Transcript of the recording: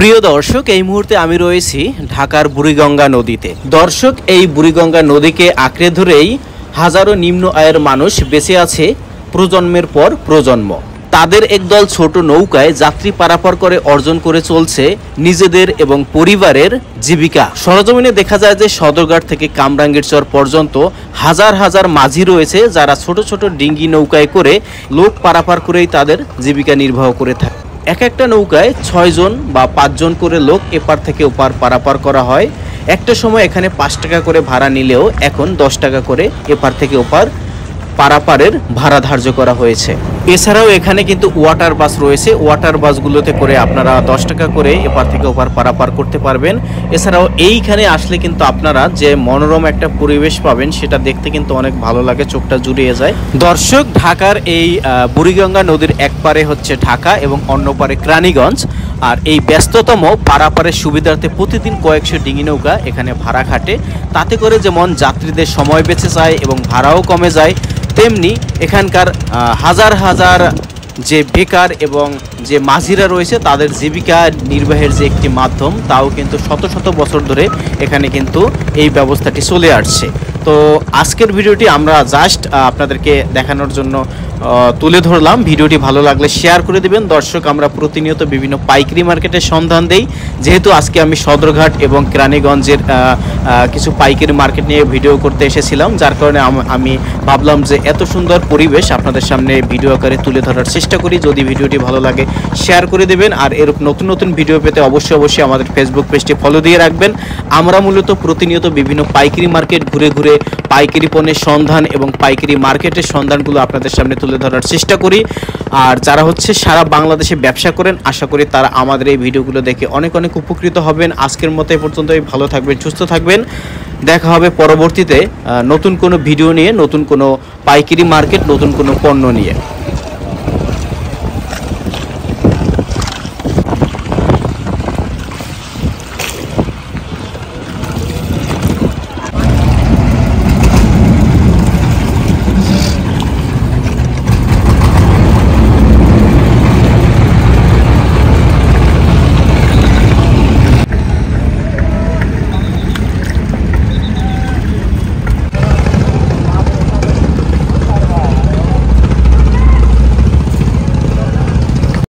প্রিয় দর্শক, এই মুহূর্তে আমি রয়েছি ঢাকার বুড়িগঙ্গা নদীতে। দর্শক, এই বুড়িগঙ্গা নদীকে আঁকড়ে ধরেই হাজারো নিম্ন আয়ের মানুষ বেঁচে আছে প্রজন্মের পর প্রজন্ম। তাদের একদল ছোট নৌকায় যাত্রী পারাপার করে অর্জন করে চলছে নিজেদের এবং পরিবারের জীবিকা। সরজমিনে দেখা যায় যে সদরঘাট থেকে কামরাঙ্গীরচর পর্যন্ত হাজার হাজার মাঝি রয়েছে, যারা ছোট ছোট ডিঙ্গি নৌকায় করে লোক পারাপার করেই তাদের জীবিকা নির্বাহ করে থাকে। এক একটা নৌকায় 6 জন বা 5 জন করে লোক এপার থেকে ওপার পারাপার করা হয়। একটা সময় এখানে 5 টাকা করে ভাড়া নিলেও এখন 10 টাকা করে এপার থেকে ওপার পারাপারের ভাড়া ধার্য করা হয়েছে। এছাড়াও এখানে কিন্তু ওয়াটার বাস রয়েছে। ওয়াটার বাসগুলোতে করে আপনারা 10 টাকা করে এপার থেকে ওপার পারাপার করতে পারবেন। এছাড়াও এইখানে আসলে কিন্তু আপনারা যে মনোরম একটা পরিবেশ পাবেন, সেটা দেখতে কিন্তু অনেক ভালো লাগে, চোখটা জুড়িয়ে যায়। দর্শক, ঢাকার এই বুড়িগঙ্গা নদীর এক পারে হচ্ছে ঢাকা এবং অন্য পারে কেরানীগঞ্জ। আর এই ব্যস্ততম পারাপারের সুবিধার্থে প্রতিদিন কয়েকশো ডিঙি নৌকা এখানে ভাড়া খাটে। তাতে করে যেমন যাত্রীদের সময় বেঁচে যায় এবং ভাড়াও কমে যায়, তেমনি এখানকার হাজার হাজার যে বেকার এবং যে মাঝিরা রয়েছে তাদের জীবিকা নির্বাহের যে একটি মাধ্যম, তাও কিন্তু শত শত বছর ধরে এখানে কিন্তু এই ব্যবস্থাটি চলে আসছে। তো আজকের ভিডিওটি আমরা জাস্ট আপনাদেরকে দেখানোর জন্য তুলে ধরলাম। ভিডিওটি ভালো লাগলে শেয়ার করে দেবেন। দর্শক, আমরা প্রতিনিয়ত বিভিন্ন পাইকারি মার্কেটের সন্ধান দেই। যেহেতু আজকে আমি সদরঘাট এবং কেরানীগঞ্জের কিছু পাইকারি মার্কেট নিয়ে ভিডিও করতে এসেছিলাম, যার কারণে আমি ভাবলাম যে এত সুন্দর পরিবেশ আপনাদের সামনে ভিডিও আকারে তুলে ধরার চেষ্টা করি। যদি ভিডিওটি ভালো লাগে শেয়ার করে দেবেন। আর এরকম নতুন নতুন ভিডিও পেতে অবশ্যই আমাদের ফেসবুক পেজটি ফলো দিয়ে রাখবেন। আমরা মূলত প্রতিনিয়ত বিভিন্ন পাইকারি মার্কেট ঘুরে ঘুরে পাইকারি পণ্যের সন্ধান এবং পাইকারি মার্কেটের সন্ধানগুলো আপনাদের সামনে তুলে ধরার চেষ্টা করি। আর যারা হচ্ছে সারা বাংলাদেশে ব্যবসা করেন, আশা করি তারা আমাদের এই ভিডিওগুলো দেখে অনেক অনেক উপকৃত হবেন। আজকের মতো এই পর্যন্তই। ভালো থাকবেন, সুস্থ থাকবেন। দেখা হবে পরবর্তীতে নতুন কোনো ভিডিও নিয়ে, নতুন কোনো পাইকারি মার্কেট, নতুন কোনো পণ্য নিয়ে।